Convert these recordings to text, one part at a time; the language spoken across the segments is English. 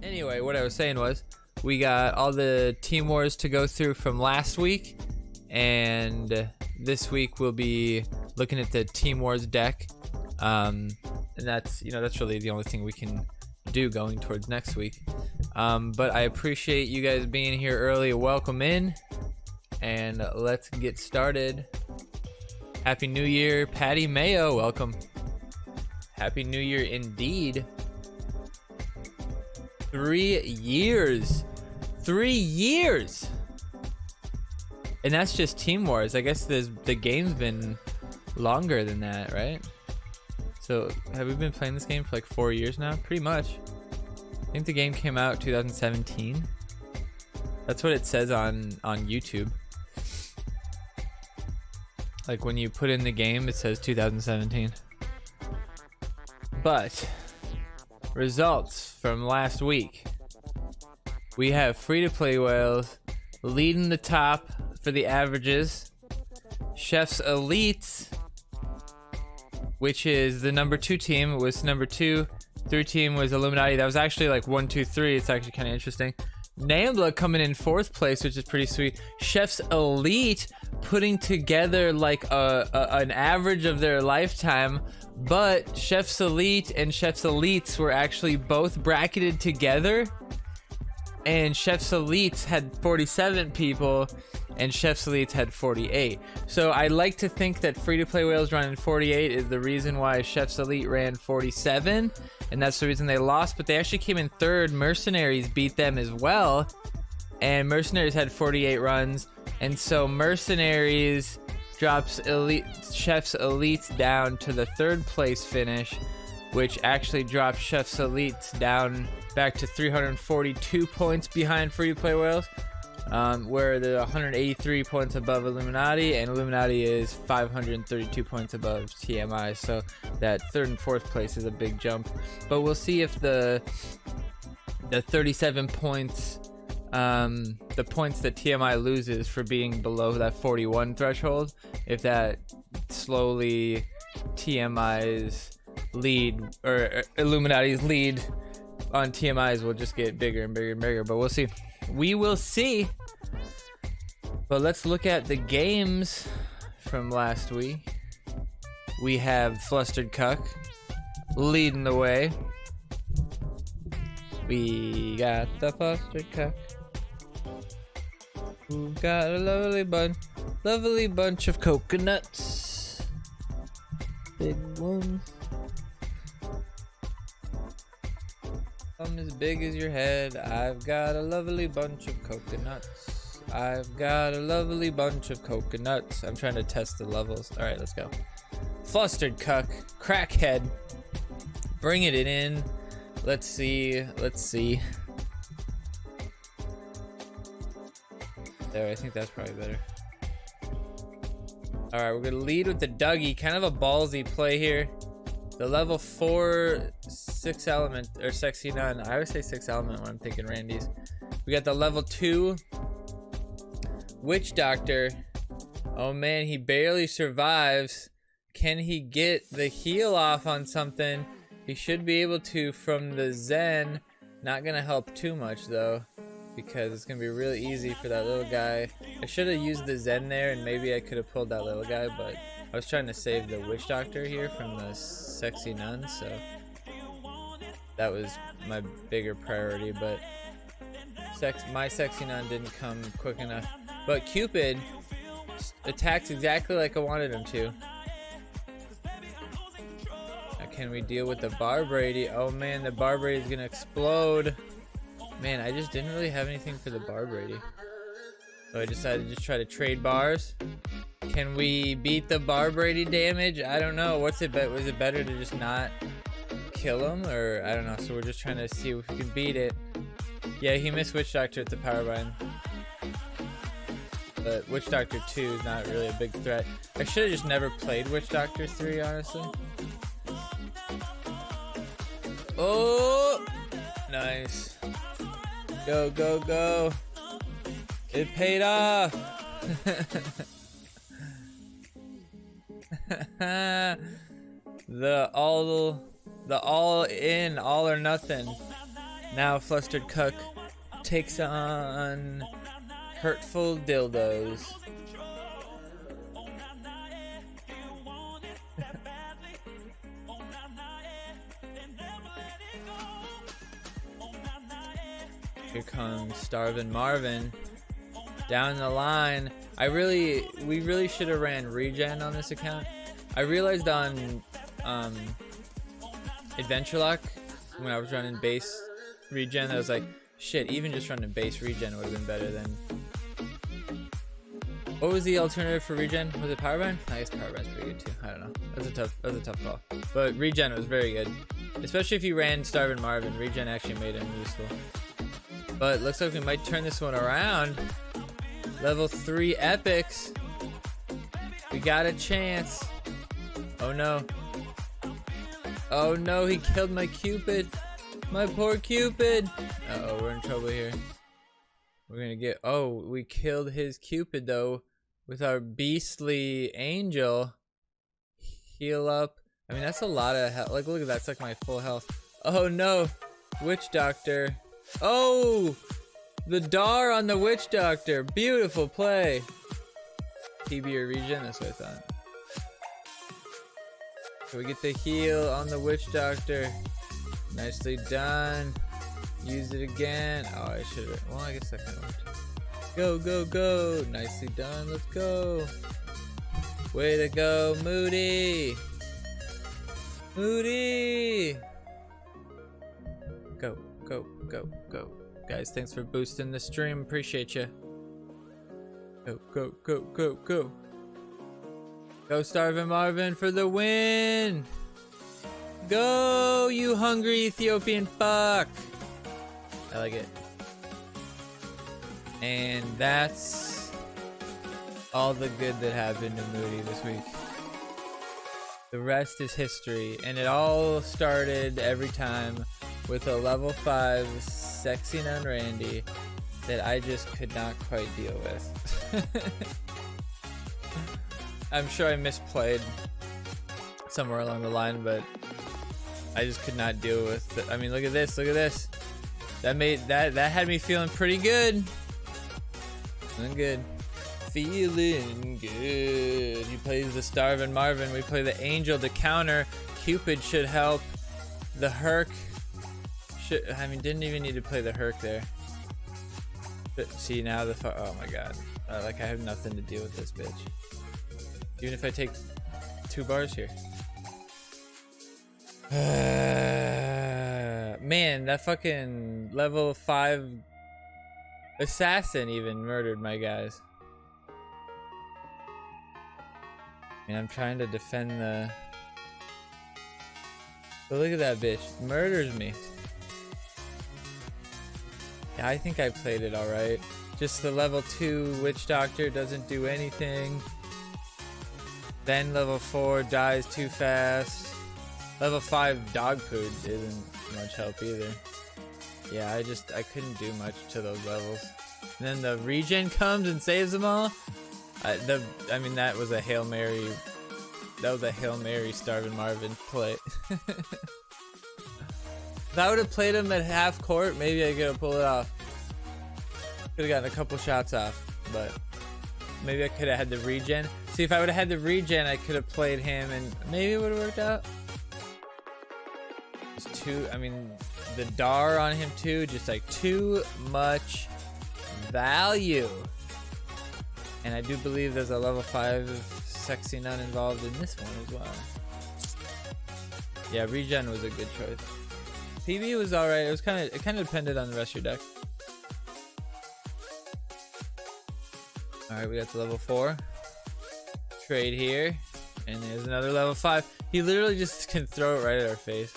Anyway, what I was saying was we got all the team wars to go through from last week, and this week we'll be looking at the team wars deck, and that's really the only thing we can do going towards next week. But I appreciate you guys being here early. Welcome in, and let's get started. Happy New Year, Patty Mayo. Welcome. Happy New Year indeed. 3 years. 3 years. And that's just Team Wars. I guess the game's been longer than that, right? So have we been playing this game for like 4 years now? Pretty much. I think the game came out 2017. That's what it says on YouTube. Like when you put in the game, it says 2017. But results from last week. We have free-to-play whales leading the top for the averages. Chef's Elites, which is the number 2 team, was number 2. 3 team was Illuminati. That was actually like 1, 2, 3. It's actually kind of interesting. Nambla coming in 4th place, which is pretty sweet. Chef's Elite putting together like an average of their lifetime, but Chef's Elite and Chef's Elites were actually both bracketed together, and Chef's Elites had 47 people and Chef's Elites had 48. So I like to think that free-to-play whales running 48 is the reason why Chef's Elite ran 47, and that's the reason they lost. But they actually came in 3rd. Mercenaries beat them as well, and Mercenaries had 48 runs, and so Mercenaries drops Chef's Elites down to the 3rd place finish, which actually drops Chef's Elites down back to 342 points behind free-to-play whales. Where they're 183 points above Illuminati, and Illuminati is 532 points above TMI, so that 3rd and 4th place is a big jump. But we'll see if the 37 points, the points that TMI loses for being below that 41 threshold, if that slowly TMI's lead, or Illuminati's lead on TMI's will just get bigger and bigger and bigger. But we'll see. We will see. But let's look at the games from last week. We have Flustered Cuck leading the way. We got the Flustered Cuck, who got a lovely bunch of coconuts. Big ones. As big as your head. I've got a lovely bunch of coconuts. I've got a lovely bunch of coconuts. I'm trying to test the levels. All right, let's go. Flustered Cuck, Crackhead, bringing it in. Let's see. There, I think that's probably better. All right, we're gonna lead with the Dougie. Kind of a ballsy play here. The level 4 6 element, or sexy nun. I always say 6 element when I'm thinking Randy's. We got the level 2 Witch Doctor. Oh man, he barely survives. Can he get the heal off on something? He should be able to from the Zen. Not gonna help too much though, because it's gonna be really easy for that little guy. I should have used the Zen there, and maybe I could have pulled that little guy, but I was trying to save the Witch Doctor here from the sexy nun, so that was my bigger priority. But my sexy nun didn't come quick enough. But Cupid attacks exactly like I wanted him to. Now can we deal with the Barbrady? Oh man, the Barbrady is gonna explode. Man, I just didn't really have anything for the Barbrady, so I decided to just try to trade bars. Can we beat the Barbrady damage? I don't know. What's it bet? Was it better to just not kill him, or I don't know? So we're just trying to see if we can beat it. Yeah, he missed Witch Doctor at the power bind, but Witch Doctor 2 is not really a big threat. I should have just never played Witch Doctor 3, honestly. Oh, nice. Go, go, go. It paid off. The all in, all or nothing. Now Flustered Cuck takes on Hurtful Dildos. Here comes Starvin' Marvin. Down the line. We really should have ran regen on this account. I realized on Adventure Lock when I was running base regen, I was like, shit, even just running base regen would have been better than. What was the alternative for regen? Was it Power Bind? I guess Power Bind's pretty good too. I don't know. That was a tough call. But regen was very good. Especially if you ran Starvin' Marvin. Regen actually made him useful. But looks like we might turn this one around. Level 3 epics. We got a chance. Oh no. Oh no, he killed my Cupid. My poor Cupid. Uh-oh, we're in trouble here. We're gonna get... Oh, we killed his Cupid though with our beastly angel. Heal up. I mean, that's a lot of health. Like, look at that. That's like my full health. Oh no. Witch Doctor. Oh! The Dar on the Witch Doctor. Beautiful play. TB or regen? That's what I thought. So we get the heal on the Witch Doctor. Nicely done. Use it again. Oh, I should have. Well, I guess that kind of worked. Go, go, go. Nicely done. Let's go. Way to go, Moody. Moody. Go, go, go, go. Guys, thanks for boosting the stream. Appreciate you. Go, go, go, go, go. Go, Starvin' Marvin, for the win. Go, you hungry Ethiopian fuck. I like it. And that's all the good that happened to Moody this week. The rest is history. And it all started every time with a level 5 sexy nun Randy that I just could not quite deal with. I'm sure I misplayed somewhere along the line, but I just could not deal with it. I mean, look at this, look at this. That had me feeling pretty good. Feeling good. Feeling good. He plays the Starvin' Marvin. We play the Angel to counter. Cupid should help. The Herc should, I mean, didn't even need to play the Herc there. But see now oh my god. Like I have nothing to deal with this bitch. Even if I take 2 bars here. Man, that fucking level 5 assassin even murdered my guys. I mean, I'm trying to defend the... But look at that bitch. Murders me. Yeah, I think I played it alright. Just the level 2 Witch Doctor doesn't do anything. Then level 4 dies too fast. Level 5 Dog Food isn't much help either. Yeah, I couldn't do much to those levels. And then the regen comes and saves them all. I mean, that was a Hail Mary. That was a Hail Mary Starvin' Marvin play. If I would have played him at half court, maybe I could have pulled it off. Could have gotten a couple shots off, but maybe I could have had the regen. See, if I would have had the regen, I could have played him and maybe it would have worked out. Just too, I mean, the Dar on him too, just like too much value. And I do believe there's a level 5 sexy nun involved in this one as well. Yeah, regen was a good choice. PB was alright. It kind of depended on the rest of your deck. Alright, we got the level 4. Trade here. And there's another level 5. He literally just can throw it right at our face.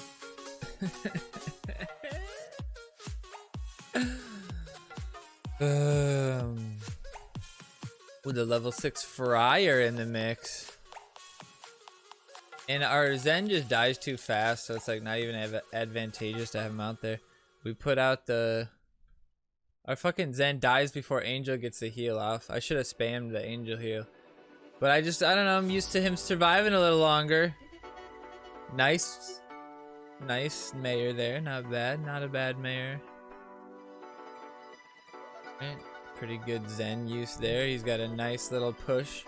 With a level 6 Friar in the mix. And our Zen just dies too fast, so it's like not even advantageous to have him out there. We put out the... Our fucking Zen dies before Angel gets the heal off. I should have spammed the Angel heal. But I don't know, I'm used to him surviving a little longer. Nice Nice mayor there. Not bad. Not a bad mayor. Right. Pretty good Zen use there. He's got a nice little push.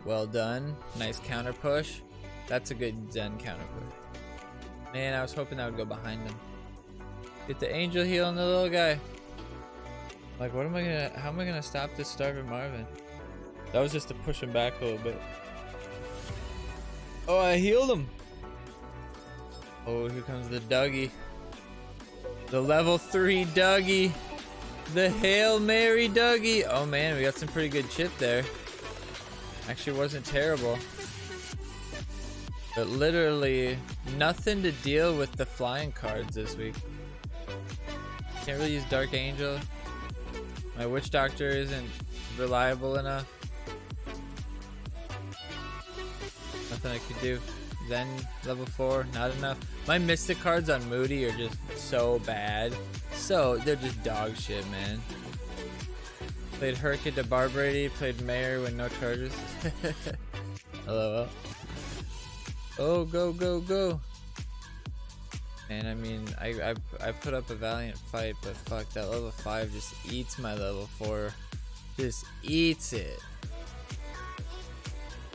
Well done. Nice counter push. That's a good Zen counter push. Man, I was hoping that would go behind him. Get the angel heal on the little guy. Like, what am I gonna... How am I gonna stop this starving Marvin? That was just to push him back a little bit. Oh, I healed him. Oh, here comes the Dougie. The level 3 Dougie. The Hail Mary Dougie. Oh man, we got some pretty good chip there. Actually wasn't terrible. But literally nothing to deal with the flying cards this week. Can't really use Dark Angel. My Witch Doctor isn't reliable enough. Nothing I could do. Zen level 4, not enough. My Mystic cards on Moody are just so bad. So they're just dog shit, man. Played Hurricane to Barbrady, played Mayor with no charges. LOL. Oh, go, go, go. And I mean, I put up a valiant fight, but fuck, that level 5 just eats my level 4. Just eats it.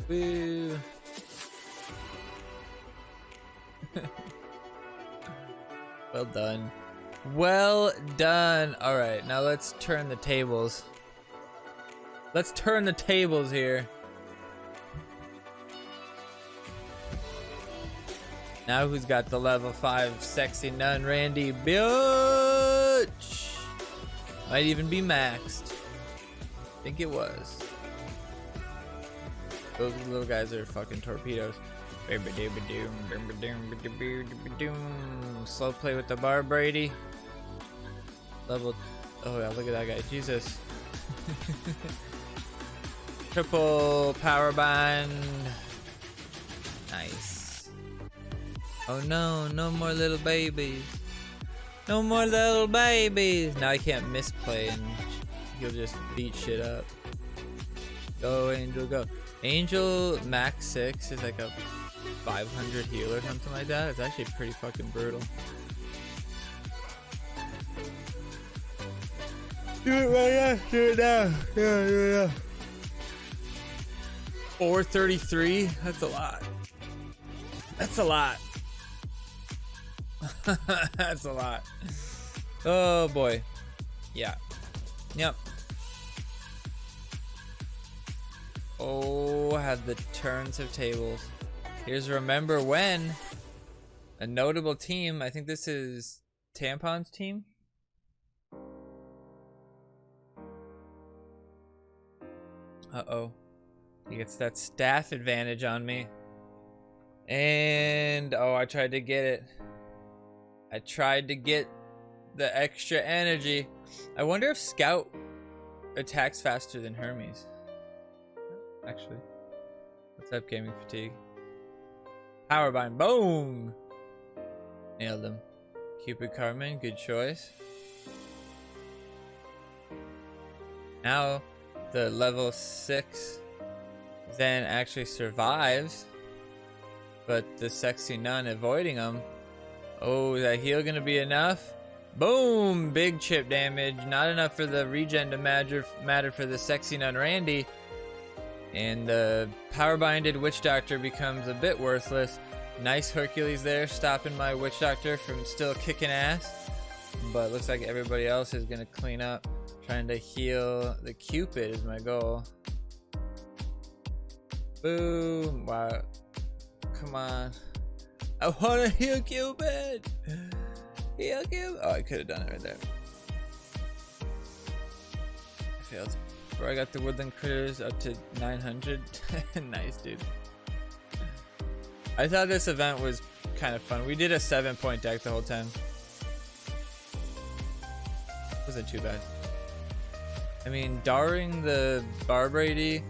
Woo. Well done. Well done. Alright, now let's turn the tables. Let's turn the tables here. Now who's got the level 5 sexy nun Randy bitch? Might even be maxed. I think it was. Those little guys are fucking torpedoes. Slow play with the bar, Brady. Level. Oh yeah, look at that guy. Jesus. Triple power bind. Nice. Oh no, no more little babies. No more little babies. Now I can't misplay and he'll just beat shit up. Go Angel, go. Angel max 6 is like a 500 heal or something like that. It's actually pretty fucking brutal. Do it right now. Do it now. Yeah, yeah, yeah. 433. That's a lot. That's a lot. That's a lot. Oh boy. Yeah. Yep. Oh, have the turns of tables. Here's Remember When. A notable team. I think this is Tampon's team. Uh-oh. He gets that staff advantage on me. And, oh, I tried to get it. I tried to get the extra energy. I wonder if Scout attacks faster than Hermes. Actually. What's up, Gaming Fatigue? Powerbind, boom! Nailed him. Cupid Carmen, good choice. Now, the level 6 then actually survives, but the sexy nun avoiding him. Oh, is that heal gonna be enough? Boom! Big chip damage. Not enough for the regen to matter for the sexy nun Randy. And the power-binded Witch Doctor becomes a bit worthless. Nice Hercules there, stopping my Witch Doctor from still kicking ass. But looks like everybody else is gonna clean up. Trying to heal the Cupid is my goal. Boom! Wow. Come on. I wanna heal Cupid! Heal Cupid! Oh, I could have done it right there. I failed. Bro, I got the woodland critters up to 900. Nice, dude. I thought this event was kind of fun. We did a 7-point deck the whole time. Wasn't too bad. I mean, Darring the Barbrady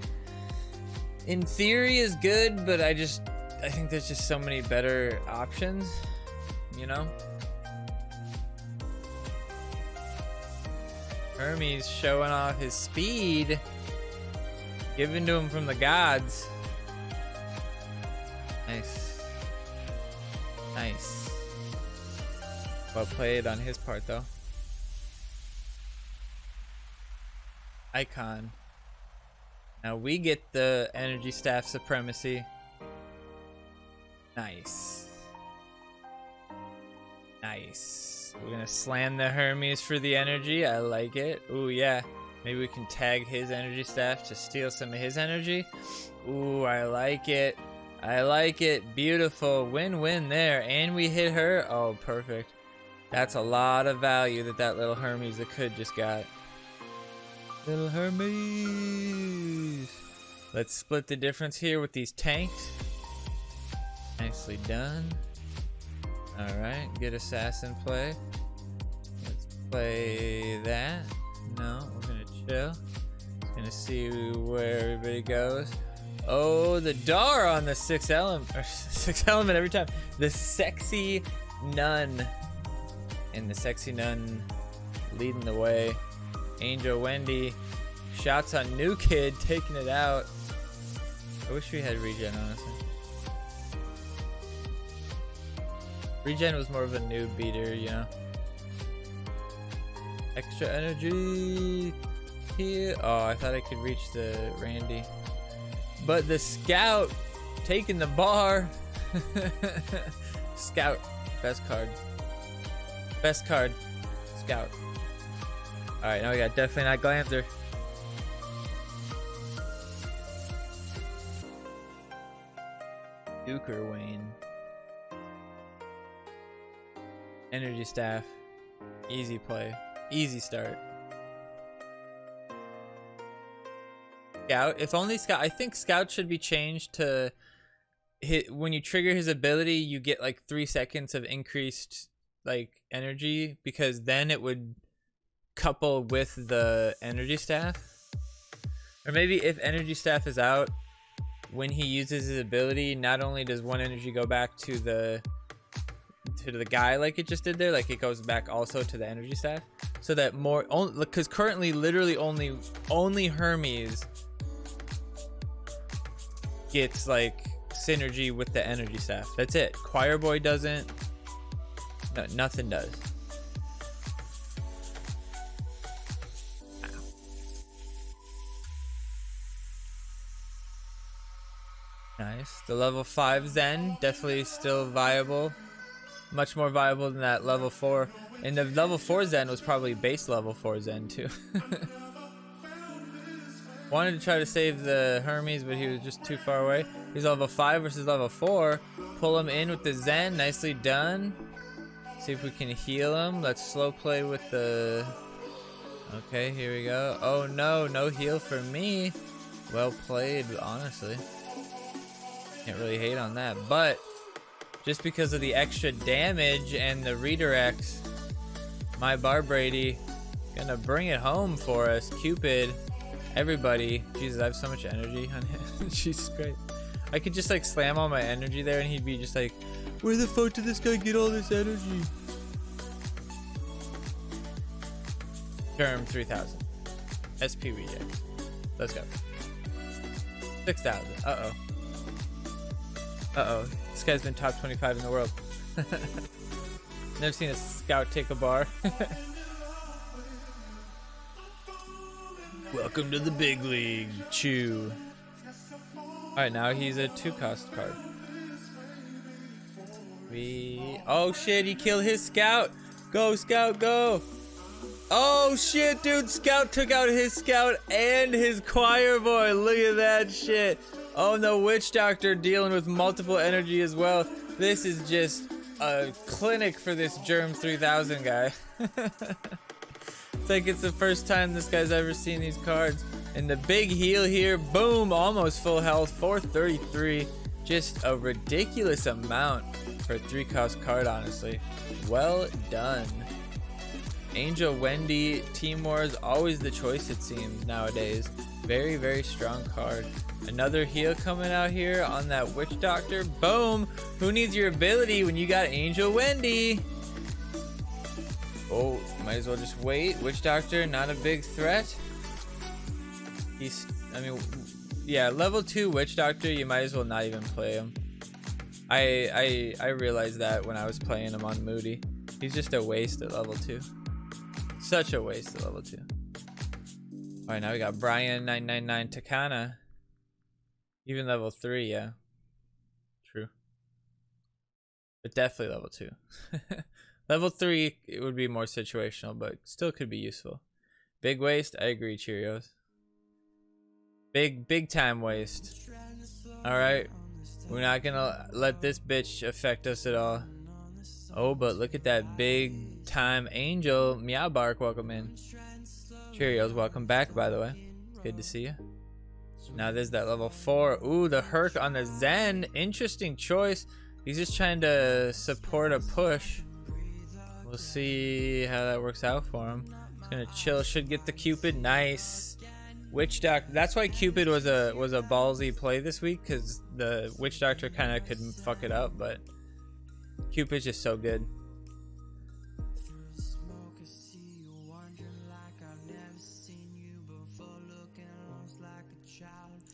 in theory is good, but I think there's just so many better options, you know? Hermes showing off his speed, given to him from the gods. Nice. Nice. Well played on his part, though. Icon. Now we get the energy staff supremacy. Nice. Nice. We're gonna slam the Hermes for the energy. I like it. Ooh, yeah. Maybe we can tag his energy staff to steal some of his energy. Ooh, I like it. I like it. Beautiful. Win-win there. And we hit her. Oh, perfect. That's a lot of value that little Hermes that could just got. Little Hermes. Let's split the difference here with these tanks. Nicely done. Alright, good assassin play. Let's play that. No, we're gonna chill. Just gonna see where everybody goes. Oh, the Dar on the sixth element every time. The sexy nun. And the sexy nun leading the way. Angel Wendy. Shots on New Kid, taking it out. I wish we had regen, honestly. Regen was more of a noob beater, you know. Extra energy here. Oh, I thought I could reach the Randy. But the Scout taking the bar. Scout, best card. Best card, Scout. Alright, now we got definitely not Glanzer. Duker Wayne. Energy staff. Easy play. Easy start. Scout. If only Scout. I think Scout should be changed to hit when you trigger his ability, you get like 3 seconds of increased like energy, because then it would couple with the energy staff. Or maybe if energy staff is out, when he uses his ability, not only does 1 energy go back to the guy like it just did there, like it goes back also to the energy staff, so that more, because currently literally only Hermes gets like synergy with the energy staff. That's it. Choir Boy doesn't. No, nothing does. Nice. The level 5 Zen, definitely still viable. Much more viable than that level 4. And the level 4 Zen was probably base level 4 Zen too. Wanted to try to save the Hermes, but he was just too far away. He's level 5 versus level 4. Pull him in with the Zen. Nicely done. See if we can heal him. Let's slow play with the... Okay, here we go. Oh no, no heal for me. Well played, honestly. Can't really hate on that, but just because of the extra damage and the redirects, my Bar Brady gonna bring it home for us. Cupid, everybody. Jesus, I have so much energy on him. Jesus Christ. I could just like slam all my energy there and he'd be just like, where the fuck did this guy get all this energy? Germ 3000. SP reject. Let's go. 6,000. Uh-oh. Uh-oh. This guy's been top 25 in the world. Never seen a Scout take a bar. Welcome to the big league, Chew. Alright, now he's a 2-cost card. Oh shit, he killed his Scout! Go, Scout, go! Oh shit, dude, Scout took out his Scout and his Choir Boy. Look at that shit. Oh no, Witch Doctor dealing with multiple energy as well. This is just a clinic for this Germ 3000 guy. It's like it's the first time this guy's ever seen these cards. And the big heal here, boom, almost full health, 433. Just a ridiculous amount for a 3-cost card, honestly. Well done. Angel Wendy, Team War is always the choice, it seems, nowadays. Very, very strong card. Another heal coming out here on that Witch Doctor. Boom! Who needs your ability when you got Angel Wendy? Oh, might as well just wait. Witch Doctor, not a big threat. Yeah, level 2 Witch Doctor, you might as well not even play him. I realized that when I was playing him on Moody. He's just a waste at level 2. Such a waste at level 2. Alright, now we got Brian 999 Takana. Even level 3, yeah. True. But definitely level 2. Level 3, it would be more situational, but still could be useful. Big waste, I agree, Cheerios. Big time waste. Alright. We're not gonna let this bitch affect us at all. Oh, but look at that big time angel. Meow Bark, welcome in. Cheerios, welcome back, by the way. It's good to see you. Now there's that level 4. Ooh, the Herc on the Zen. Interesting choice. He's just trying to support a push. We'll see how that works out for him. He's gonna chill. Should get the Cupid. Nice. Witch Doctor. That's why Cupid was a ballsy play this week, because the Witch Doctor kind of could fuck it up, but Cupid's just so good.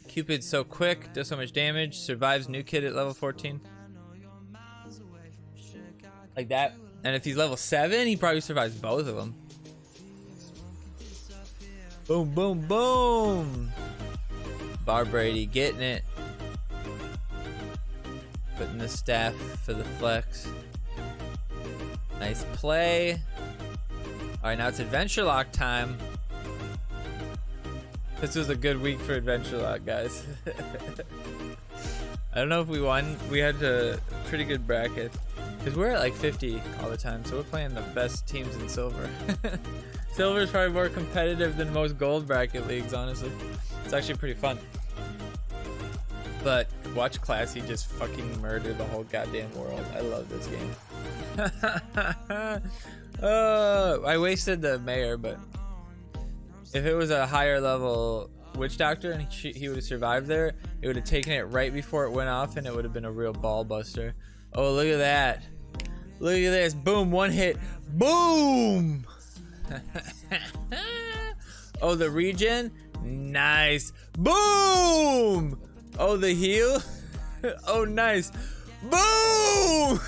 Cupid's so quick, does so much damage, survives new kid at level 14. Like that. And if he's level 7, he probably survives both of them. Boom, boom, boom. Bar Brady getting it. Putting the staff for the flex. Nice play. Alright, now it's Adventure Lock time. This was a good week for Adventure Lock, guys. I don't know if we won. We had a pretty good bracket. Because we're at like 50 all the time, so we're playing the best teams in Silver. Silver is probably more competitive than most gold bracket leagues, honestly. It's actually pretty fun. But watch Classy just fucking murder the whole goddamn world. I love this game. I wasted the mayor, but if it was a higher level Witch Doctor and he would have survived there, it would have taken it right before it went off and it would have been a real ball buster. Oh, look at that. Look at this. Boom, one hit. Boom! Oh, the regen? Nice. Boom! Oh, the heal? Oh, nice. Boom!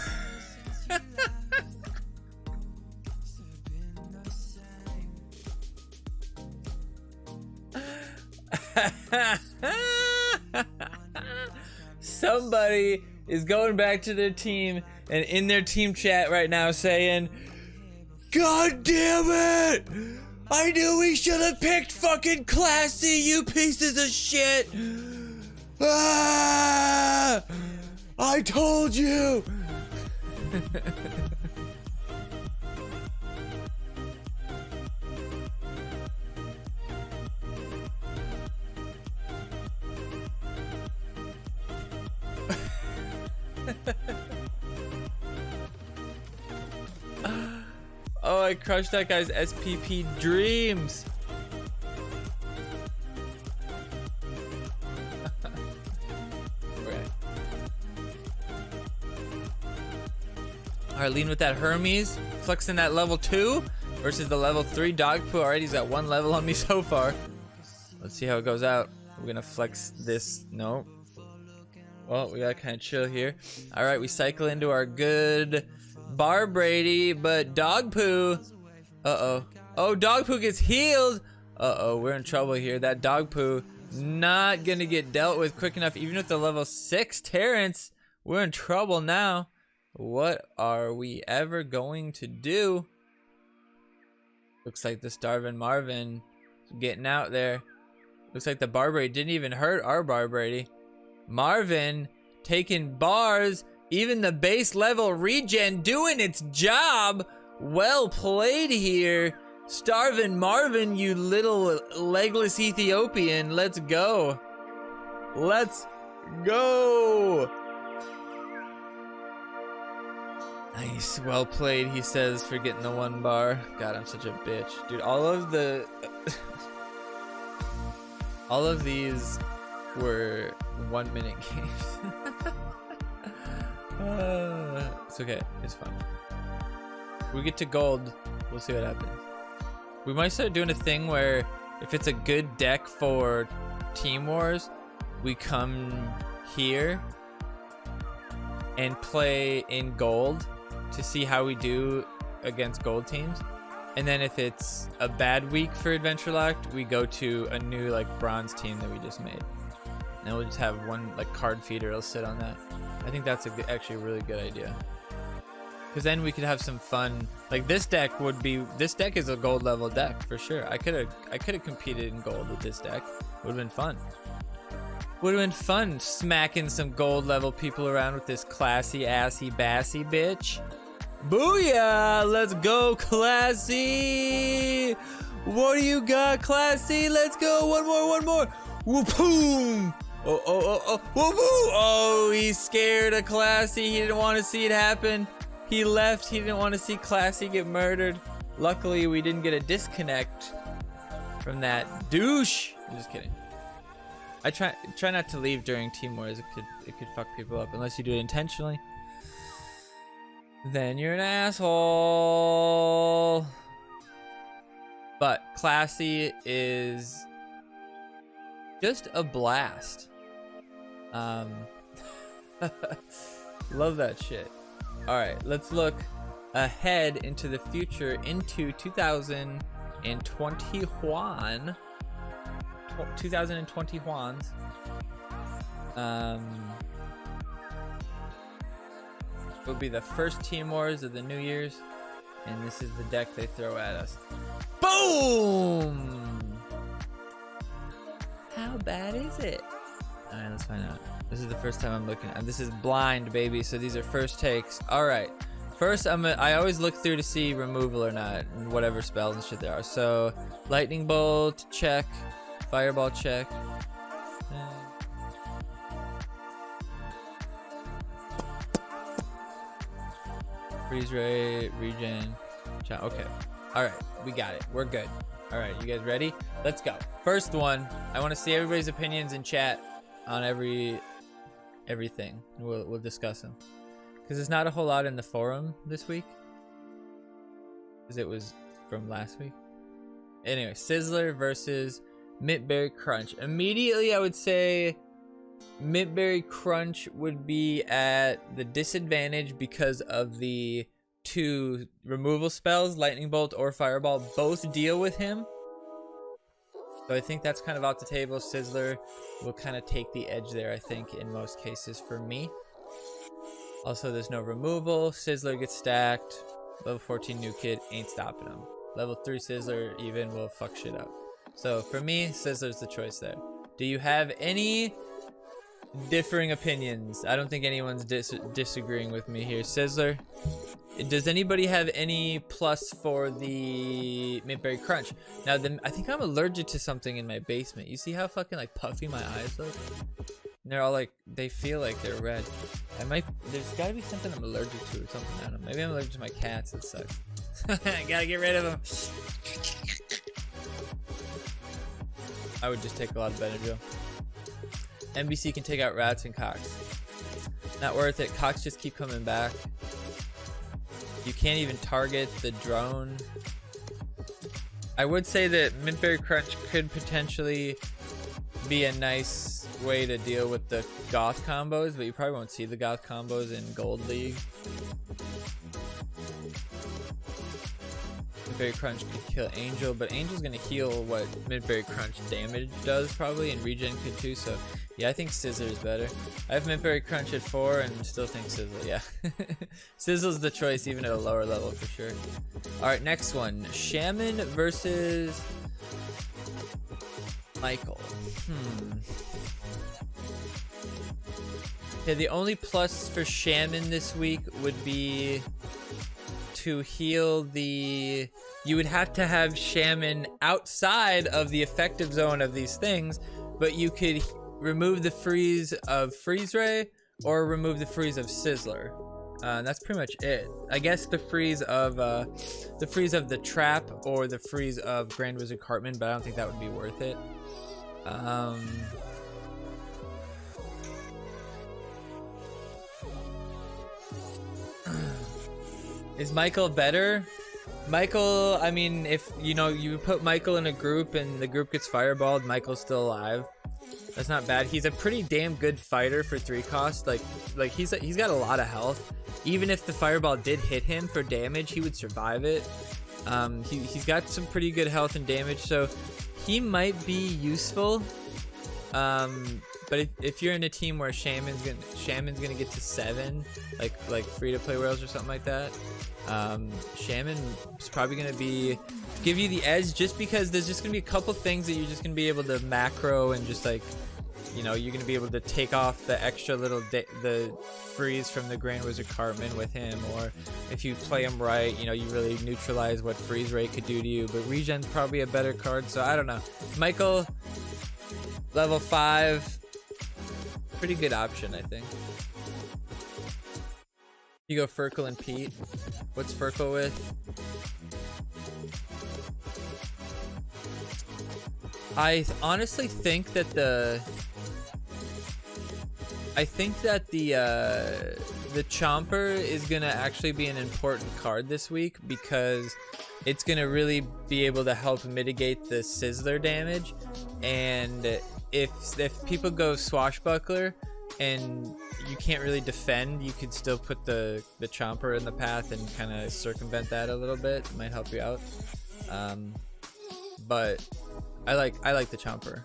Somebody is going back to their team and in their team chat right now saying, God damn it! I knew we should have picked fucking Classy, you pieces of shit! Ah! I told you! Oh, I crushed that guy's SPP dreams. Alright, lean with that Hermes, flexing that level 2 versus the level 3 dog poo. Alright, he's got 1 level on me so far. Let's see how it goes out. We're gonna flex this. No. Well, we gotta kind of chill here. Alright, we cycle into our good Bar Brady, but dog poo. Uh-oh. Oh, dog poo gets healed. Uh-oh, we're in trouble here. That dog poo not gonna get dealt with quick enough. Even with the level 6 Terrence, we're in trouble now. What are we ever going to do? Looks like the Starvin' Marvin getting out there. Looks like the Bar Brady didn't even hurt our Bar Brady. Marvin taking bars. Even the base level regen doing its job. Well played here. Starvin' Marvin, you little legless Ethiopian. Let's go. Let's go. Nice. Well played, he says, for getting the 1 bar. God, I'm such a bitch. Dude, all of the... all of these were 1-minute games. It's okay. It's fine. We get to gold. We'll see what happens. We might start doing a thing where if it's a good deck for Team Wars, we come here and play in gold to see how we do against gold teams. And then if it's a bad week for Adventure Locked, we go to a new like bronze team that we just made. And we'll just have one like card feeder, it'll sit on that. I think that's actually a really good idea. Because then we could have some fun. Like this deck is a gold level deck for sure. I could have competed in gold with this deck. Would have been fun. Would have been fun smacking some gold level people around with this classy assy bassy bitch. Booyah! Let's go, Classy! What do you got, Classy? Let's go! One more! Whoop-boom! Oh, whoop-boom! Oh, he's scared of Classy. He didn't want to see it happen. He left. He didn't want to see Classy get murdered. Luckily, we didn't get a disconnect from that douche. I'm just kidding. I try not to leave during Team Wars. It could fuck people up unless you do it intentionally. Then you're an asshole. But Classy is just a blast. Love that shit. All right, let's look ahead into the future, into 2021. 2021's. Will be the first Team Wars of the New Year's, and this is the deck they throw at us. Boom! How bad is it? All right, let's find out. This is the first time I'm looking at. This is blind, baby. So these are first takes. All right. First, I always look through to see removal or not, and whatever spells and shit there are. So, lightning bolt check, fireball check. Freeze ray, regen. Okay. All right, we got it. We're good. All right, you guys ready? Let's go. First one. I want to see everybody's opinions in chat on everything. We'll discuss them because there's not a whole lot in the forum this week because it was from last week. Anyway, Sizzler versus Mintberry Crunch. Immediately, I would say Mintberry Crunch would be at the disadvantage because of the two removal spells, Lightning Bolt or Fireball, both deal with him. So I think that's kind of out the table. Sizzler will kind of take the edge there, I think, in most cases for me. Also, there's no removal. Sizzler gets stacked. Level 14 new kid ain't stopping him. Level 3 Sizzler even will fuck shit up. So for me, Sizzler's the choice there. Do you have any differing opinions? I don't think anyone's disagreeing with me here. Sizzler, does anybody have any plus for the Mintberry Crunch? Now, I think I'm allergic to something in my basement. You see how fucking like puffy my eyes look? And they're all like, they feel like they're red. There's gotta be something I'm allergic to or something. I don't know. Maybe I'm allergic to my cats. That sucks. I gotta get rid of them. I would just take a lot of Benadryl. NBC can take out rats and cocks. Not worth it. Cocks just keep coming back. You can't even target the drone. I would say that Mintberry Crunch could potentially be a nice way to deal with the Goth combos, but you probably won't see the Goth combos in Gold League. Mintberry Crunch could kill Angel, but Angel's gonna heal what Mintberry Crunch damage does probably, and regen could too, so yeah, I think Sizzler is better. I have Mintberry Crunch at 4 and still think Sizzler, yeah. Sizzle's the choice even at a lower level for sure. Alright, next one. Shaman versus Michael. Okay, the only plus for Shaman this week would be to heal the... You would have to have Shaman outside of the effective zone of these things, but you could remove the freeze of Freeze Ray or remove the freeze of Sizzler. That's pretty much it. I guess the freeze of the trap or the freeze of Grand Wizard Cartman, but I don't think that would be worth it. Is Michael better? Michael, I mean, if you know you put Michael in a group and the group gets fireballed, Michael's still alive. That's not bad. He's a pretty damn good fighter for 3 cost. Like he's got a lot of health. Even if the fireball did hit him for damage, he would survive it. He's got some pretty good health and damage, so he might be useful. But if you're in a team where Shaman's gonna get to 7, like free-to-play Worlds or something like that, Shaman is probably gonna give you the edge, just because there's just gonna be a couple things that you're just gonna be able to macro, and just like, you know, you're gonna be able to take off the extra little the freeze from the Grand Wizard Cartman with him, or if you play him right, you know, you really neutralize what freeze rate could do to you. But regen's probably a better card, so I don't know. Michael, level 5, pretty good option, I think. You go Furkle and Pete. What's Furkle with? I honestly think that the Chomper is gonna actually be an important card this week, because it's gonna really be able to help mitigate the Sizzler damage. And if people go Swashbuckler and you can't really defend, you could still put the Chomper in the path and kind of circumvent that a little bit. It might help you out. But I like the Chomper.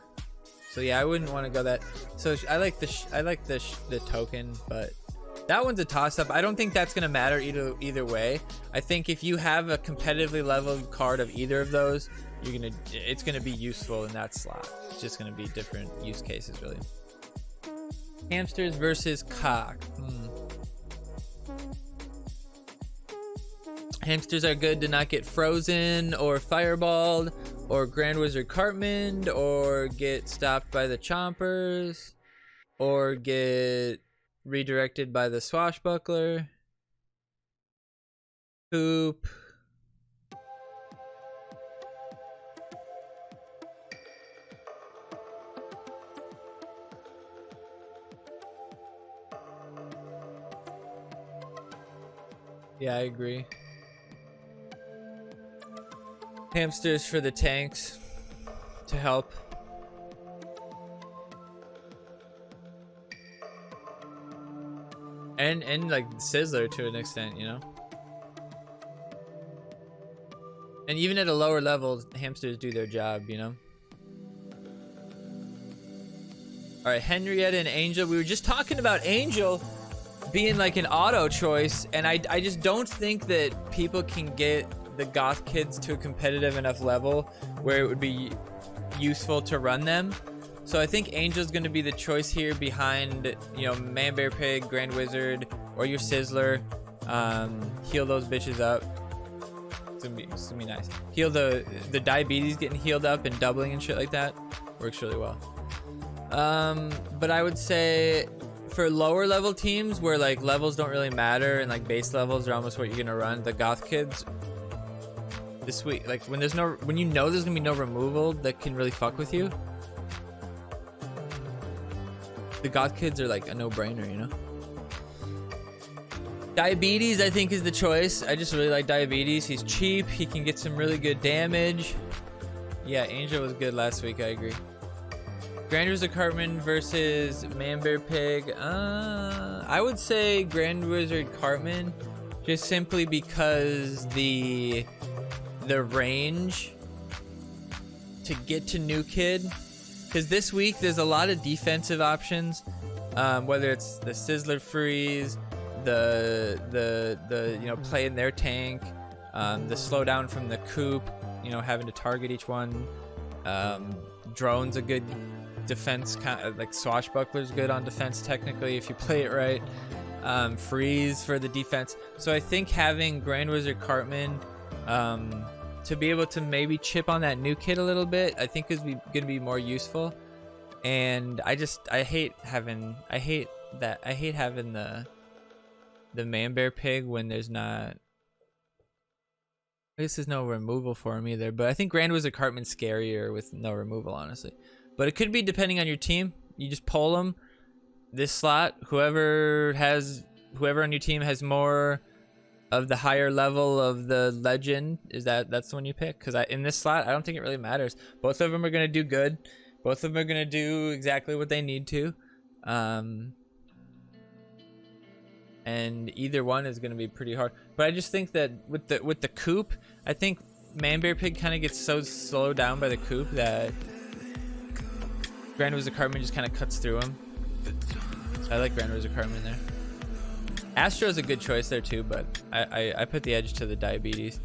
So yeah, I wouldn't want to go that. So I like the token, but that one's a toss-up. I don't think that's gonna matter either way. I think if you have a competitively leveled card of either of those, it's gonna be useful in that slot. It's just gonna be different use cases, really. Hamsters versus cock. Hamsters are good to not get frozen or fireballed or Grand Wizard Cartman or get stopped by the Chompers or get redirected by the Swashbuckler. Poop. Yeah, I agree. Hamsters for the tanks to help. And like Sizzler to an extent, you know. And even at a lower level, hamsters do their job, you know. All right, Henrietta and Angel. We were just talking about Angel being like an auto choice, and I just don't think that people can get the goth kids to a competitive enough level where it would be useful to run them. So I think Angel's going to be the choice here behind, you know, Man Bear Pig, Grand Wizard, or your Sizzler. Heal those bitches up. It's gonna be nice. Heal the diabetes getting healed up and doubling and shit like that. Works really well. But I would say for lower level teams where like levels don't really matter and like base levels are almost what you're gonna run, the goth kids this week, like when you know there's gonna be no removal that can really fuck with you, the goth kids are like a no-brainer, you know. Diabetes I think is the choice. I just really like Diabetes. He's cheap, he can get some really good damage. Yeah, Angel was good last week, I agree. Grand Wizard Cartman versus Man Bear Pig. I would say Grand Wizard Cartman, just simply because the range to get to New Kid, because this week there's a lot of defensive options, whether it's the Sizzler freeze, the you know, play in their tank, the slowdown from the coop, you know, having to target each one. Drone's a good defense, kind of like Swashbuckler's good on defense technically if you play it right. Freeze for the defense. So I think having Grand Wizard Cartman to be able to maybe chip on that New Kid a little bit, I think is gonna be more useful. And I hate having the Man Bear Pig when there's not, I guess there's no removal for him either, but I think Grand Wizard Cartman's scarier with no removal, honestly. But it could be depending on your team. You just pull them this slot. Whoever on your team has more of the higher level of the legend, that's the one you pick. Because in this slot, I don't think it really matters. Both of them are gonna do good. Both of them are gonna do exactly what they need to, and either one is gonna be pretty hard. But I just think that with the coop, I think Manbear Pig kind of gets so slowed down by the coop that Grand Wizard Cartman just kind of cuts through him. So I like Grand Wizard Cartman there. Astro's a good choice there too, but I put the edge to the diabetes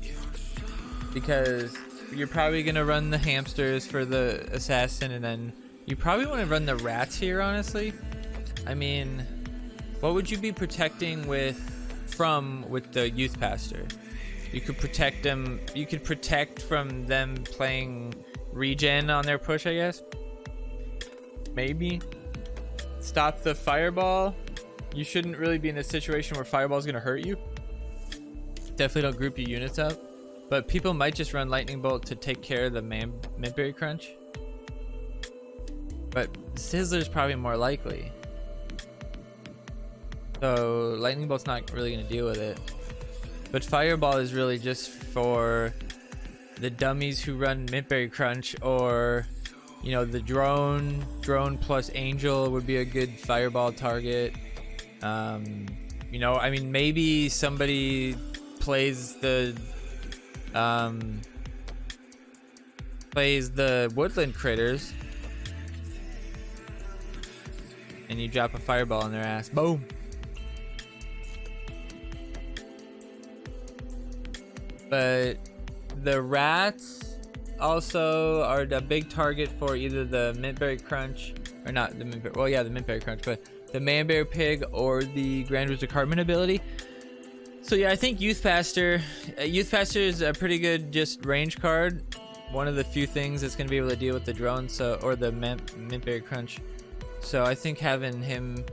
because you're probably gonna run the hamsters for the assassin, and then you probably want to run the rats here. Honestly, I mean, what would you be protecting with the youth pastor? You could protect them. You could protect from them playing regen on their push, I guess. Maybe stop the fireball. You shouldn't really be in a situation where fireball is gonna hurt you. Definitely don't group your units up. But people might just run lightning bolt to take care of the Mintberry Crunch. But Sizzler's probably more likely. So lightning bolt's not really gonna deal with it. But fireball is really just for the dummies who run Mintberry Crunch, or you know, the drone plus angel would be a good fireball target. You know, I mean, maybe somebody plays the woodland critters and you drop a fireball in their ass. Boom. But the rats also are the big target for either the Mintberry Crunch, or not the Mintberry, well yeah, the Mintberry Crunch, but the Manbear Pig or the Grand Wizard Cartman ability. So yeah, I think Youth Pastor is a pretty good just range card. One of the few things that's going to be able to deal with the drone, or the Mintberry Crunch. So I think having him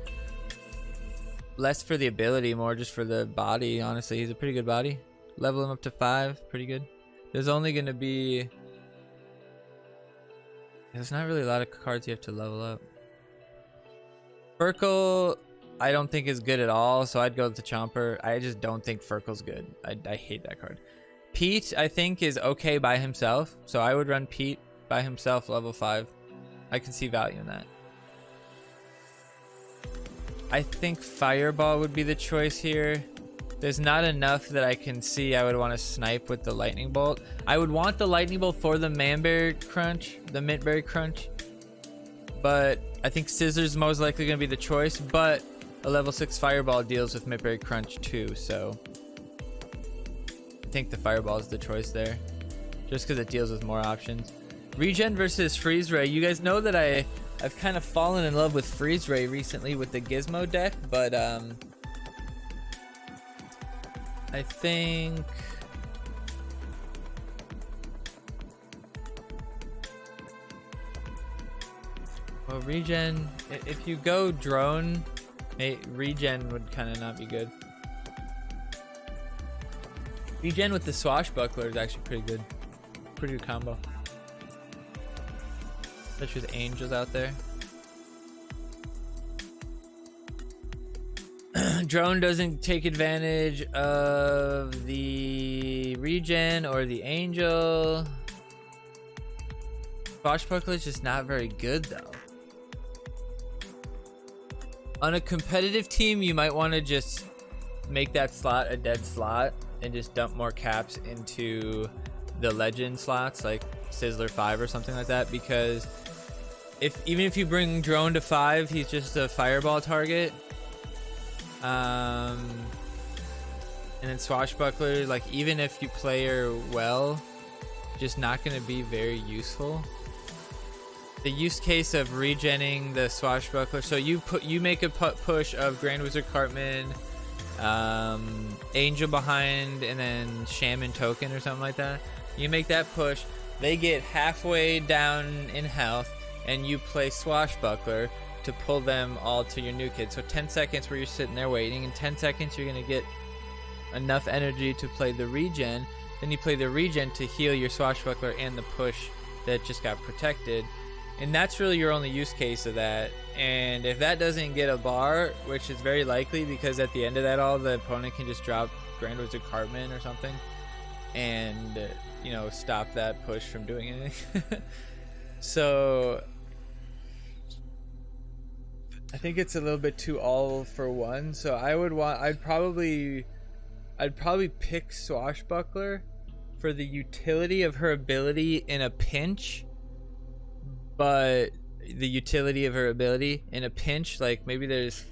less for the ability, more just for the body. Honestly, he's a pretty good body. Level him up to 5, pretty good. There's only going to be, there's not really a lot of cards you have to level up. Furkle, I don't think is good at all, so I'd go with the Chomper. I just don't think Furkle's good. I hate that card. Pete, I think, is okay by himself, so I would run Pete by himself, level 5. I can see value in that. I think Fireball would be the choice here. There's not enough that I can see I would want to snipe with the Lightning Bolt. I would want the Lightning Bolt for the Manbear Crunch, the Mintberry Crunch, but I think Scissor's most likely going to be the choice, but a level 6 Fireball deals with Mintberry Crunch too, so I think the Fireball is the choice there, just because it deals with more options. Regen versus Freeze Ray. You guys know that I've kind of fallen in love with Freeze Ray recently with the Gizmo deck, but I think well, regen, if you go drone, regen would kind of not be good. Regen with the Swashbuckler is actually pretty good. Pretty good combo. Especially with angels out there. Drone doesn't take advantage of the regen or the angel. Swashbuckler is just not very good though. On a competitive team, you might want to just make that slot a dead slot and just dump more caps into the legend slots like Sizzler 5 or something like that, because even if you bring drone to 5, he's just a fireball target. And then Swashbuckler, like, even if you play her well, just not going to be very useful. The use case of regenning the Swashbuckler, so you make a push of Grand Wizard Cartman, Angel behind, and then Shaman Token or something like that. You make that push, they get halfway down in health, and you play Swashbuckler to pull them all to your new kid. So 10 seconds where you're sitting there waiting, in 10 seconds you're gonna get enough energy to play the regen. Then you play the regen to heal your Swashbuckler and the push that just got protected. And that's really your only use case of that. And if that doesn't get a bar, which is very likely, because at the end of that all, the opponent can just drop Grand Wizard Cartman or something and you know, stop that push from doing anything. So I think it's a little bit too all for one. So I'd probably pick Swashbuckler for the utility of her ability in a pinch. But the utility of her ability in a pinch, like maybe there's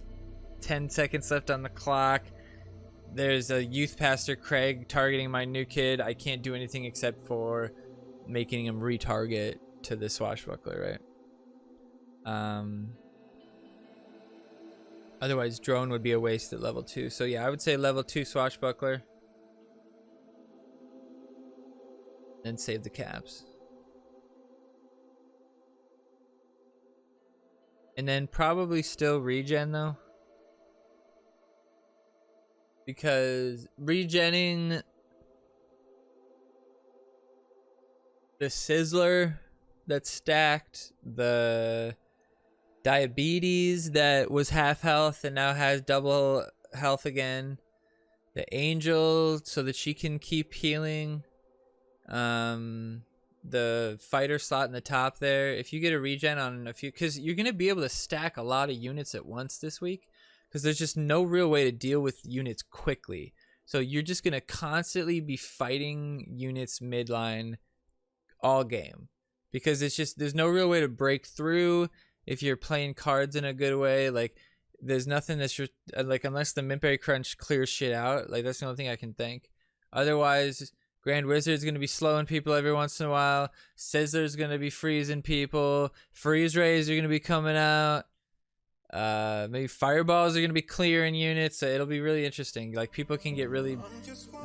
10 seconds left on the clock. There's a youth pastor Craig targeting my new kid. I can't do anything except for making him retarget to the Swashbuckler, right? Otherwise drone would be a waste at level 2. So yeah, I would say level 2 Swashbuckler. Then save the caps. And then probably still regen though. Because regenning the Sizzler that's stacked, the Diabetes that was half health and now has double health again, the Angel so that she can keep healing, the fighter slot in the top there, if you get a regen on a few, because you're going to be able to stack a lot of units at once this week, because there's just no real way to deal with units quickly. So you're just going to constantly be fighting units midline all game, because it's just, there's no real way to break through if you're playing cards in a good way. Like there's nothing that's like, unless the Mintberry Crunch clears shit out, like that's the only thing I can think. Otherwise, Grand Wizard's going to be slowing people every once in a while. Sizzler's going to be freezing people. Freeze Rays are going to be coming out. Maybe Fireballs are going to be clearing units. So it'll be really interesting. Like people can get really,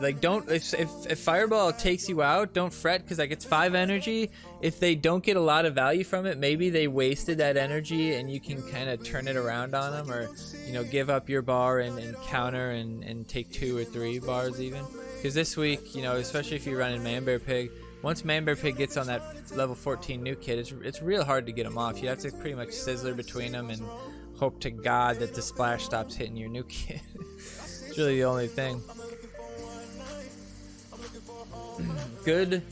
like, don't, if Fireball takes you out, don't fret, because like it's 5 energy. If they don't get a lot of value from it, maybe they wasted that energy and you can kind of turn it around on them, or, you know, give up your bar and counter and take 2 or 3 bars even. Because this week, you know, especially if you run in Manbear Pig, once Manbear Pig gets on that level 14 new kid, it's real hard to get him off. You have to pretty much Sizzler between them and hope to God that the splash stops hitting your new kid. It's really the only thing. Good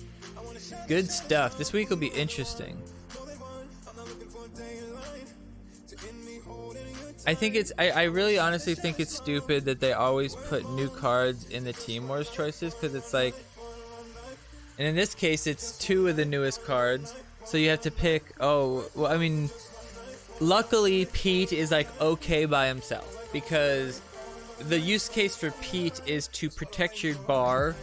stuff. This week will be interesting. I think it's, I really honestly think it's stupid that they always put new cards in the Team Wars choices, because it's like, and in this case it's 2 of the newest cards, so you have to pick, oh, well, I mean, luckily Pete is like okay by himself, because the use case for Pete is to protect your bar,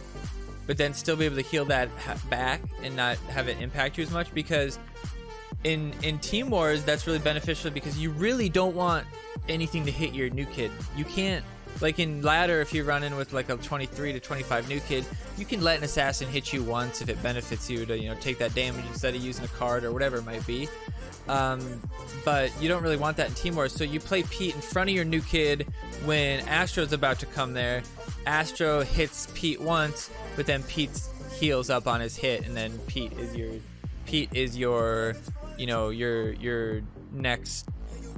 but then still be able to heal that back and not have it impact you as much, because in Team Wars that's really beneficial, because you really don't want anything to hit your new kid. You can't, like in ladder, if you're running with like a 23 to 25 new kid, you can let an assassin hit you once if it benefits you to, you know, take that damage instead of using a card or whatever it might be. But you don't really want that in Team Wars, so you play Pete in front of your new kid when Astro's about to come there. Astro hits Pete once, but then Pete heals up on his hit, and then Pete is your you know, your next,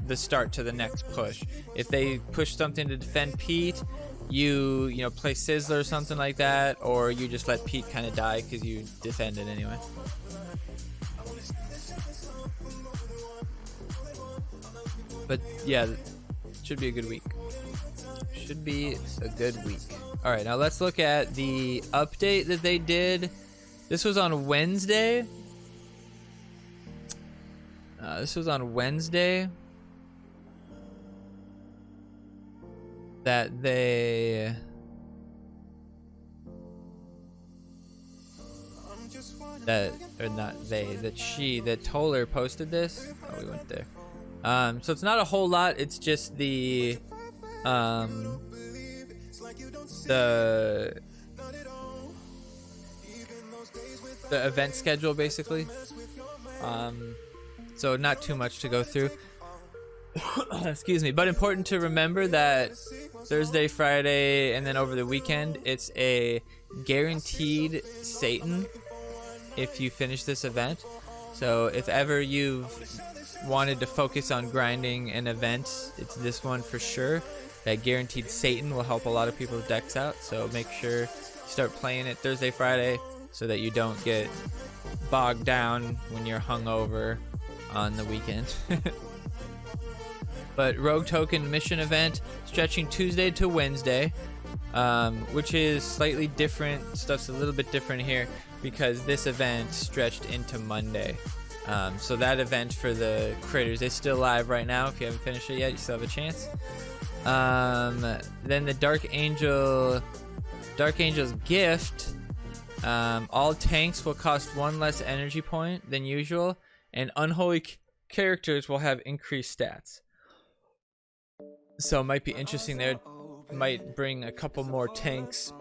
the start to the next push. If they push something to defend Pete, you know, play Sizzler or something like that, or you just let Pete kind of die because you defend it anyway. But yeah, should be a good week. Should be a good week. All right, now let's look at the update that they did. This was on Wednesday. That they that Toller posted this. Oh, we went there. So it's not a whole lot. It's just the event schedule basically. So not too much to go through. Excuse me, but important to remember that Thursday, Friday, and then over the weekend, it's a guaranteed Satan if you finish this event. So if ever you've wanted to focus on grinding an event, it's this one for sure. That guaranteed Satan will help a lot of people's decks out, so make sure you start playing it Thursday, Friday, so that you don't get bogged down when you're hungover on the weekend. But Rogue Token mission event stretching Tuesday to Wednesday, which is slightly different. Stuff's a little bit different here because this event stretched into Monday. So that event for the critters is still live right now. If you haven't finished it yet, you still have a chance. Then the Dark Angel's gift. All tanks will cost 1 less energy point than usual, and unholy characters will have increased stats. So it might be interesting there. Might bring a couple more tanks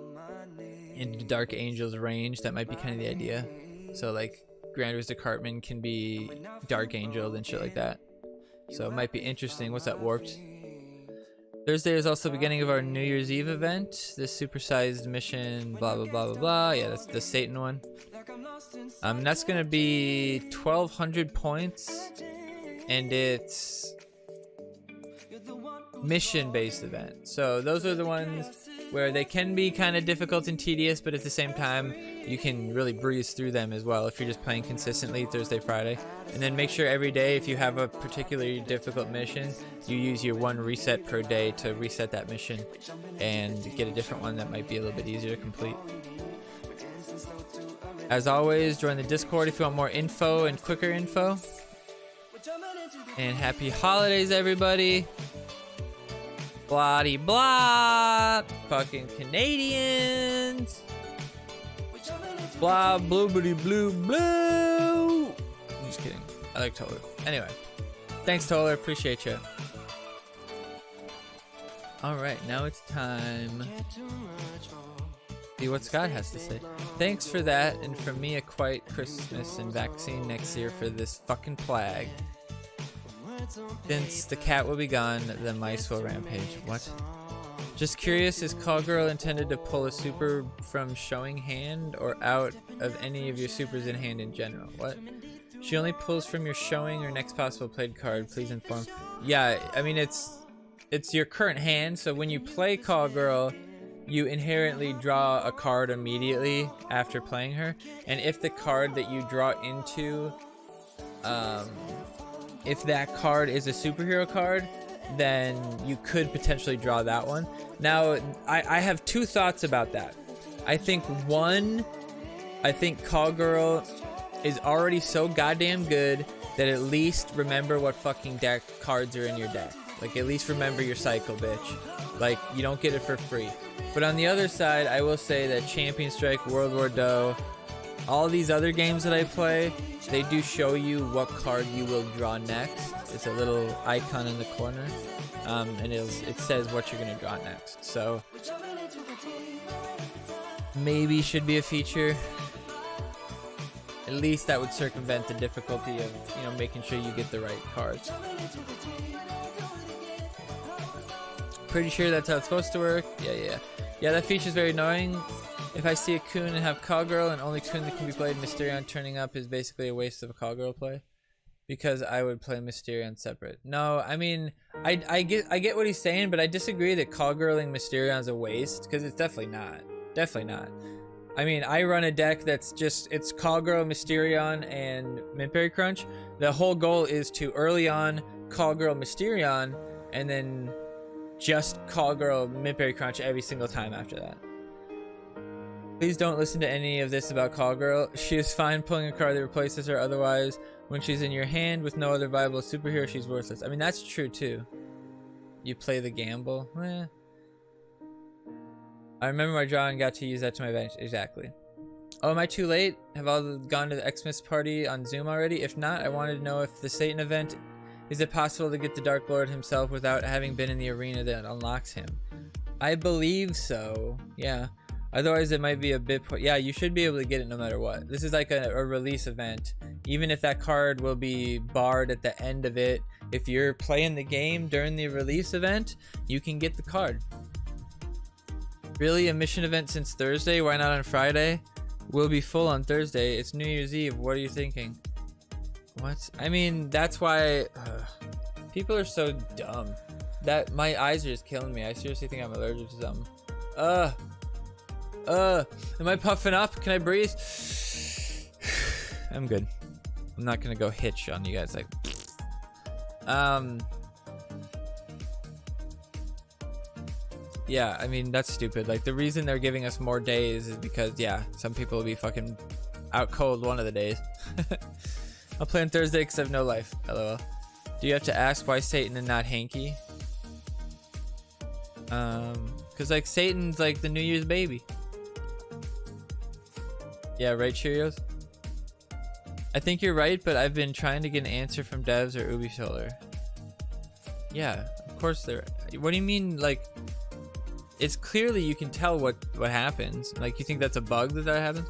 into Dark Angel's range. That might be kind of the idea. So like Grand Wizard Cartman can be Dark Angel and shit like that. So it might be interesting. What's that, warped? Thursday is also the beginning of our New Year's Eve event. This supersized mission, blah, blah, blah, blah, blah. Yeah, that's the Satan one. That's going to be 1,200 points. And it's mission-based event. So those are the ones where they can be kind of difficult and tedious, but at the same time, you can really breeze through them as well if you're just playing consistently Thursday, Friday. And then make sure every day, if you have a particularly difficult mission, you use your 1 reset per day to reset that mission and get a different one that might be a little bit easier to complete. As always, join the Discord if you want more info and quicker info. And happy holidays, everybody. Blah blah, fucking Canadians. Blah bloobity blue blue. I'm just kidding. I like Toller. Anyway, thanks Toller. Appreciate you. All right, now it's time. See what Scott has to say. Thanks for that, and from me a quiet Christmas and vaccine next year for this fucking plague. Since the cat will be gone, the mice will rampage. What? Just curious, is Callgirl intended to pull a super from showing hand or out of any of your supers in hand in general? What? She only pulls from your showing or next possible played card. Please inform. Yeah, I mean it's your current hand, so when you play Callgirl, you inherently draw a card immediately after playing her, and if the card that you draw into if that card is a superhero card, then you could potentially draw that one. Now, I have 2 thoughts about that. I think Callgirl is already so goddamn good that at least remember what fucking deck cards are in your deck. Like, at least remember your cycle, bitch. Like, you don't get it for free. But on the other side, I will say that Champion Strike, World War Doe, all these other games that I play, they do show you what card you will draw next. It's a little icon in the corner, and it says what you're gonna draw next. So maybe should be a feature. At least that would circumvent the difficulty of, you know, making sure you get the right cards. Pretty sure that's how it's supposed to work. Yeah, that feature's very annoying. If I see a Coon and have Callgirl and only Coon that can be played, Mysterion turning up is basically a waste of a Callgirl play. Because I would play Mysterion separate. No, I mean, I get what he's saying, but I disagree that Callgirling Mysterion is a waste, because it's definitely not. Definitely not. I mean, I run a deck that's just, it's Callgirl, Mysterion, and Mintberry Crunch. The whole goal is to early on Callgirl, Mysterion, and then just Callgirl, Mintberry Crunch every single time after that. Please don't listen to any of this about Callgirl. She is fine pulling a card that replaces her, otherwise, when she's in your hand with no other viable superhero, she's worthless. I mean, that's true too. You play the gamble. I remember my draw and got to use that to my advantage. Exactly. Oh, am I too late? Have all gone to the Xmas party on Zoom already? If not, I wanted to know if the Satan event, is it possible to get the Dark Lord himself without having been in the arena that unlocks him? I believe so. Yeah. Otherwise, it might be a bit... Yeah, you should be able to get it no matter what. This is like a release event. Even if that card will be barred at the end of it, if you're playing the game during the release event, you can get the card. Really? A mission event since Thursday? Why not on Friday? We'll be full on Thursday. It's New Year's Eve. What are you thinking? What? I mean, that's why... people are so dumb. That my eyes are just killing me. I seriously think I'm allergic to something. Am I puffing up? Can I breathe? I'm good. I'm not gonna go hitch on you guys like. Yeah, I mean, that's stupid. Like, the reason they're giving us more days is because, yeah, some people will be fucking out cold one of the days. I'll play on Thursday because I have no life. LOL. Do you have to ask why Satan and not Hanky? Because, like, Satan's, like, the New Year's baby. Yeah, right, Cheerios? I think you're right, but I've been trying to get an answer from devs or Ubisolar. Yeah, of course they're... What do you mean, like... It's clearly you can tell what happens. Like, you think that's a bug that happens?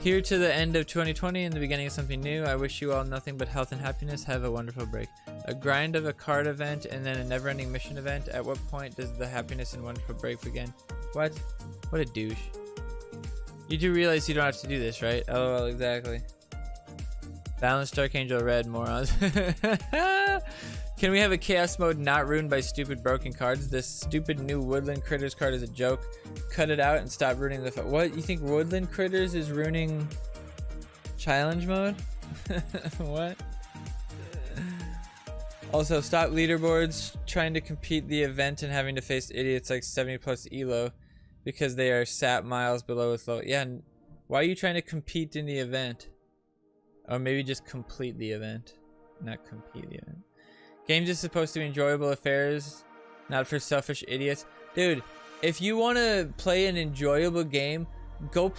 Here to the end of 2020 and the beginning of something new. I wish you all nothing but health and happiness. Have a wonderful break. A grind of a card event and then a never-ending mission event. At what point does the happiness and wonderful break begin? What? What a douche. You do realize you don't have to do this, right? LOL, exactly. Balanced Dark Angel Red, morons. Can we have a chaos mode not ruined by stupid broken cards? This stupid new Woodland Critters card is a joke. Cut it out and stop ruining the what? You think Woodland Critters is ruining challenge mode? What? Also, stop leaderboards trying to compete the event and having to face idiots like 70 plus elo because they are sat miles below with low. Yeah, why are you trying to compete in the event? Or maybe just complete the event, not compete the event. Games are supposed to be enjoyable affairs, not for selfish idiots. Dude, if you want to play an enjoyable game, go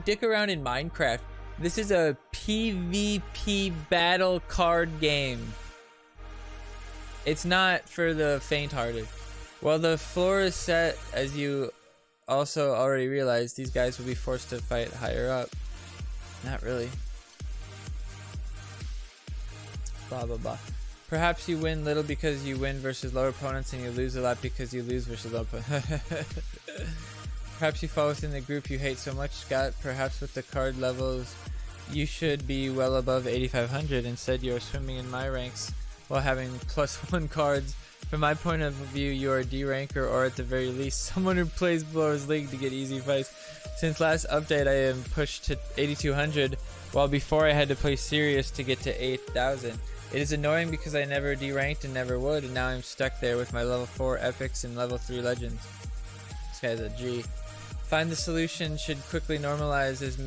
dick around in Minecraft. This is a PvP battle card game. It's not for the faint-hearted. Well, the floor is set, as you also already realized. These guys will be forced to fight higher up. Not really. Blah, blah, blah. Perhaps you win little because you win versus lower opponents and you lose a lot because you lose versus low opponents. Perhaps you fall within the group you hate so much, Scott. Perhaps with the card levels you should be well above 8,500. Instead you are swimming in my ranks while having +1 cards. From my point of view, you are a D ranker or at the very least someone who plays Blowers League to get easy fights. Since last update I am pushed to 8,200 while before I had to play serious to get to 8,000. It is annoying because I never D-ranked and never would, and now I'm stuck there with my level 4 epics and level 3 legends. This guy's a G. Find the solution should quickly normalize as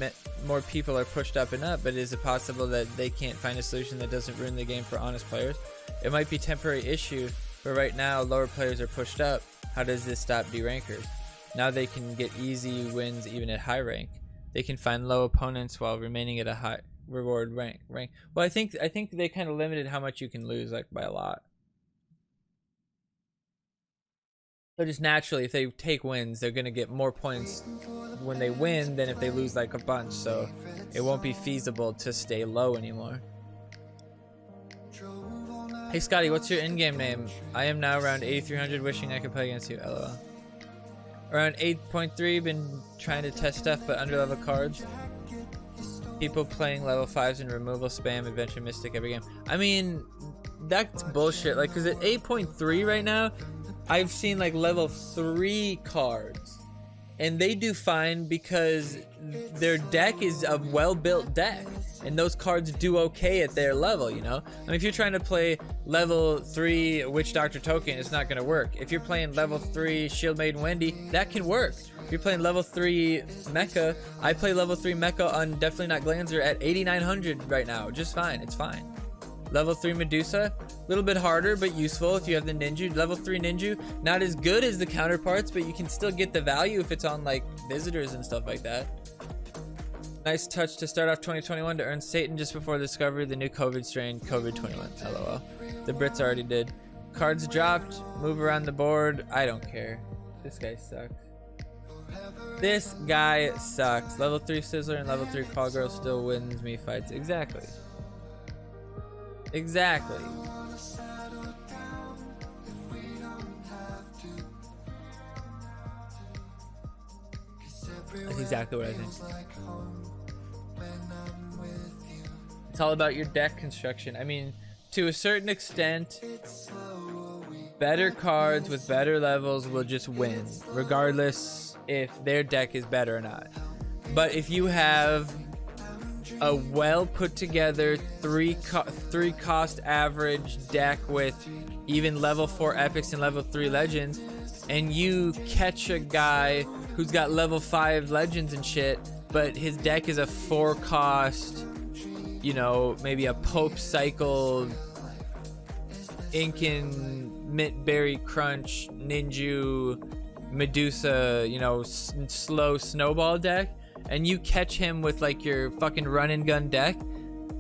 more people are pushed up and up, but is it possible that they can't find a solution that doesn't ruin the game for honest players? It might be a temporary issue, but right now lower players are pushed up. How does this stop D-rankers? Now they can get easy wins even at high rank. They can find low opponents while remaining at a high reward rank. Well, I think they kind of limited how much you can lose, like, by a lot. So just naturally, if they take wins, they're gonna get more points when they win than if they lose like a bunch. So it won't be feasible to stay low anymore. Hey Scotty, what's your in-game name? I am now around 8,300, wishing I could play against you. LOL. Around 8.3, been trying to test stuff, but under-level cards. People playing level 5s and removal spam Adventure Mystic every game. I mean, that's bullshit. Like, cause at 8.3 right now, I've seen like level 3 cards, and they do fine because their deck is a well-built deck, and those cards do okay at their level, you know? I mean, if you're trying to play level 3 Witch Doctor token, it's not gonna work. If you're playing level 3 Shield Maiden Wendy, that can work. If you're playing level 3 Mecha, I play level 3 Mecha on definitely not Glanzer at 8,900 right now. Just fine, it's fine. Level 3 Medusa, a little bit harder but useful if you have the Ninja. Level 3 Ninja, not as good as the counterparts, but you can still get the value if it's on like visitors and stuff like that. Nice touch to start off 2021 to earn Satan just before the discovery of the new COVID strain, COVID-21. LOL. The Brits already did. Cards dropped, move around the board. I don't care. This guy sucks. This guy sucks. Level 3 Sizzler and level 3 Call Girl still wins me fights. Exactly. Exactly. That's exactly what I think. It's all about your deck construction. I mean, to a certain extent, better cards with better levels will just win, regardless if their deck is better or not. But if you have a well put together three cost average deck with even level 4 epics and level 3 legends, and you catch a guy who's got level 5 legends and shit, but his deck is a 4 cost, you know, maybe a Pope cycle, Incan, Mint Berry Crunch, Ninju, Medusa, you know, slow snowball deck, and you catch him with like your fucking run and gun deck.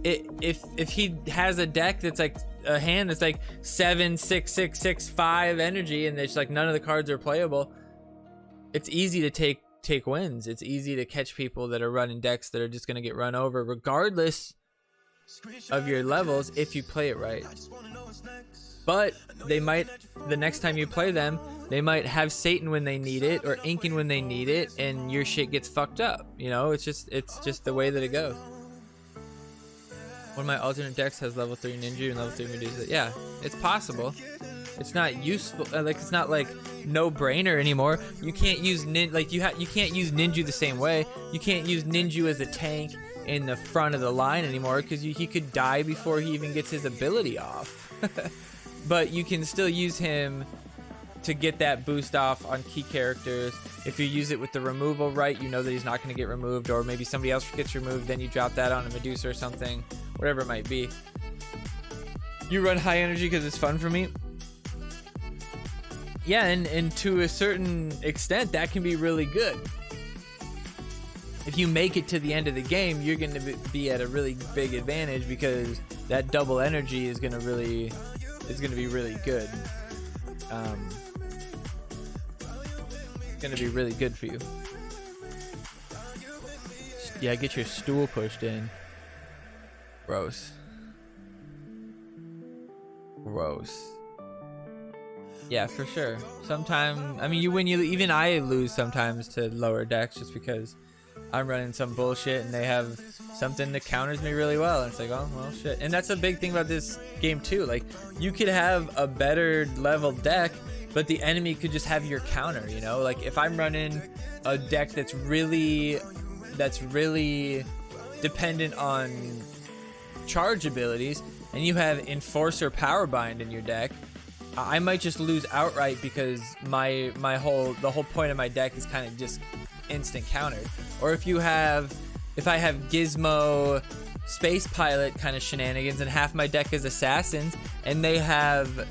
If he has a deck that's like a hand that's like 7, 6, 6, 6, 5 energy, and it's like none of the cards are playable, it's easy to take wins. It's easy to catch people that are running decks that are just gonna get run over regardless of your levels if you play it right. But they might, the next time you play them, they might have Satan when they need it or Incan when they need it, and your shit gets fucked up. You know, it's just the way that it goes. One of my alternate decks has level 3 Ninja and level 3 Medusa. Yeah, it's possible. It's not useful. Like, it's not like no brainer anymore. You can't use you can't use Ninja the same way. You can't use Ninja as a tank in the front of the line anymore because he could die before he even gets his ability off. But you can still use him to get that boost off on key characters. If you use it with the removal right, you know that he's not going to get removed, or maybe somebody else gets removed, then you drop that on a Medusa or something, whatever it might be. You run high energy because it's fun for me. Yeah, and to a certain extent, that can be really good. If you make it to the end of the game, you're going to be at a really big advantage because that double energy is going to be really good. It's going to be really good for you. Yeah, get your stool pushed in. Gross. Yeah, for sure. Sometimes, I mean, even I lose sometimes to lower decks just because I'm running some bullshit and they have something that counters me really well. And it's like, oh, well, shit. And that's a big thing about this game too. Like, you could have a better level deck, but the enemy could just have your counter, you know? Like, if I'm running a deck that's really dependent on charge abilities, and you have Enforcer Powerbind in your deck, I might just lose outright because the whole point of my deck is kind of just instant countered. Or if I have Gizmo Space Pilot kind of shenanigans and half my deck is Assassins and they have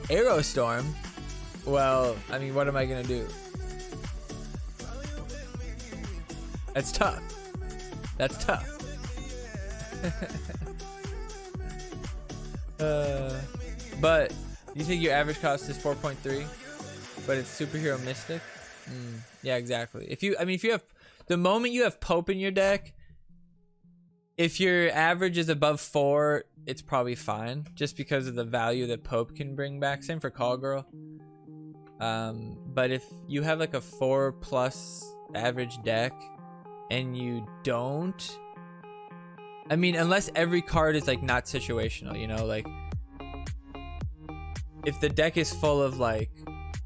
Aerostorm, well, I mean, what am I gonna do? That's tough. But you think your average cost is 4.3, but it's superhero mystic? Yeah, exactly. If you have, the moment you have Pope in your deck, if your average is above 4, it's probably fine, just because of the value that Pope can bring back. Same for Call Girl. But if you have like a 4+ average deck and you don't, I mean, unless every card is like not situational, you know, like if the deck is full of like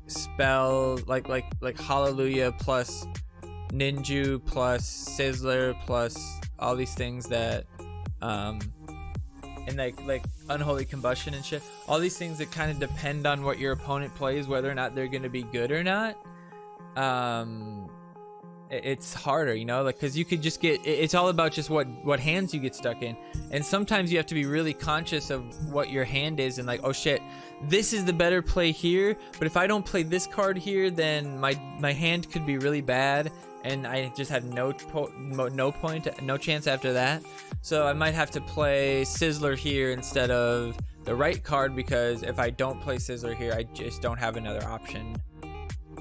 spell, like Hallelujah plus Ninju plus Sizzler plus all these things that and like Unholy Combustion and shit, all these things that kind of depend on what your opponent plays, whether or not they're going to be good or not. It's harder, you know, like, because you could just get, it's all about just what hands you get stuck in, and sometimes you have to be really conscious of what your hand is and like, oh shit, this is the better play here, but if I don't play this card here, then my hand could be really bad and I just have no chance after that. So I might have to play Sizzler here instead of the right card, because if I don't play Sizzler here, I just don't have another option,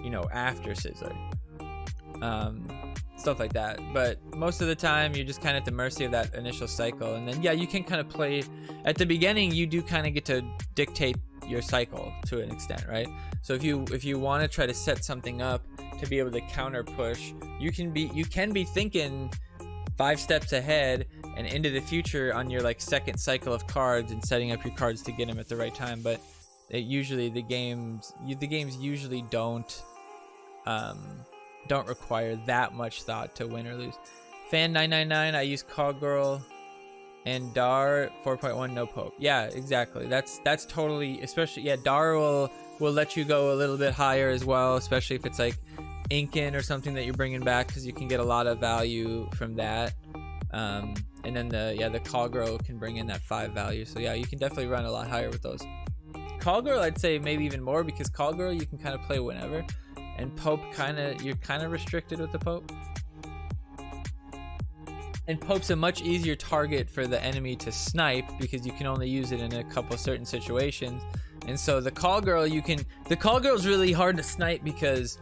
you know, after Sizzler. Stuff like that. But most of the time you're just kind of at the mercy of that initial cycle, and then yeah, you can kind of play at the beginning. You do kind of get to dictate your cycle to an extent, right? So if you want to try to set something up to be able to counter push, you can be thinking 5 steps ahead and into the future on your like second cycle of cards and setting up your cards to get them at the right time. But the games usually don't require that much thought to win or lose. Fan 999, I use Call Girl And Dar 4.1 no Pope. Yeah, exactly. That's totally, especially, yeah, Dar will let you go a little bit higher as well, especially if it's like Incan or something that you're bringing back, because you can get a lot of value from that. And then the Call Girl can bring in that 5 value. So yeah, you can definitely run a lot higher with those. Call Girl, I'd say maybe even more, because Call Girl you can kind of play whenever, and Pope you're kind of restricted with the Pope. And Pope's a much easier target for the enemy to snipe, because you can only use it in a couple certain situations. And so the Call Girl, the Call Girl's really hard to snipe, because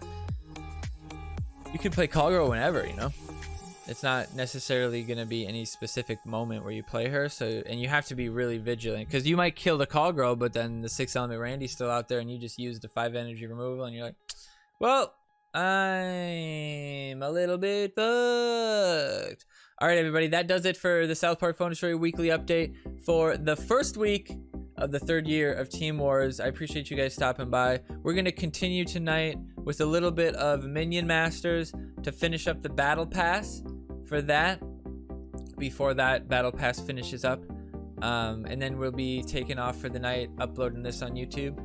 you can play Call Girl whenever, you know? It's not necessarily going to be any specific moment where you play her. So, and you have to be really vigilant, because you might kill the Call Girl, but then the 6 element Randy's still out there, and you just use the 5 energy removal, and you're like, well, I'm a little bit fucked. All right, everybody, that does it for the South Park Phone Destroyer Weekly Update for the first week of the 3rd year of Team Wars. I appreciate you guys stopping by. We're going to continue tonight with a little bit of Minion Masters to finish up the Battle Pass for that, before that Battle Pass finishes up. And then we'll be taking off for the night, uploading this on YouTube.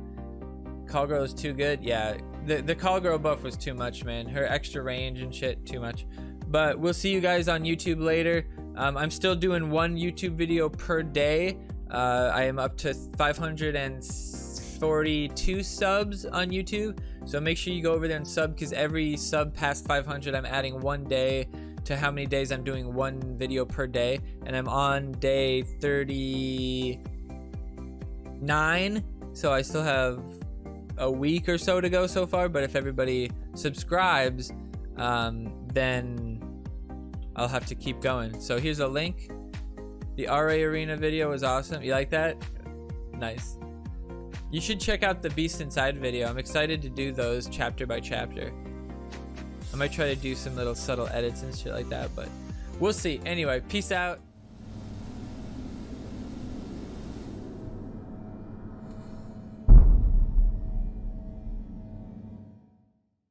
Call Girl is too good. Yeah, the Call Girl buff was too much, man. Her extra range and shit, too much. But we'll see you guys on YouTube later. I'm still doing 1 YouTube video per day. I am up to 542 subs on YouTube. So make sure you go over there and sub, because every sub past 500, I'm adding 1 day to how many days I'm doing 1 video per day. And I'm on day 39. So I still have a week or so to go so far. But if everybody subscribes, then I'll have to keep going. So here's a link. The RA Arena video was awesome. You like that? Nice. You should check out the Beast Inside video. I'm excited to do those chapter by chapter. I might try to do some little subtle edits and shit like that, but we'll see. Anyway, peace out.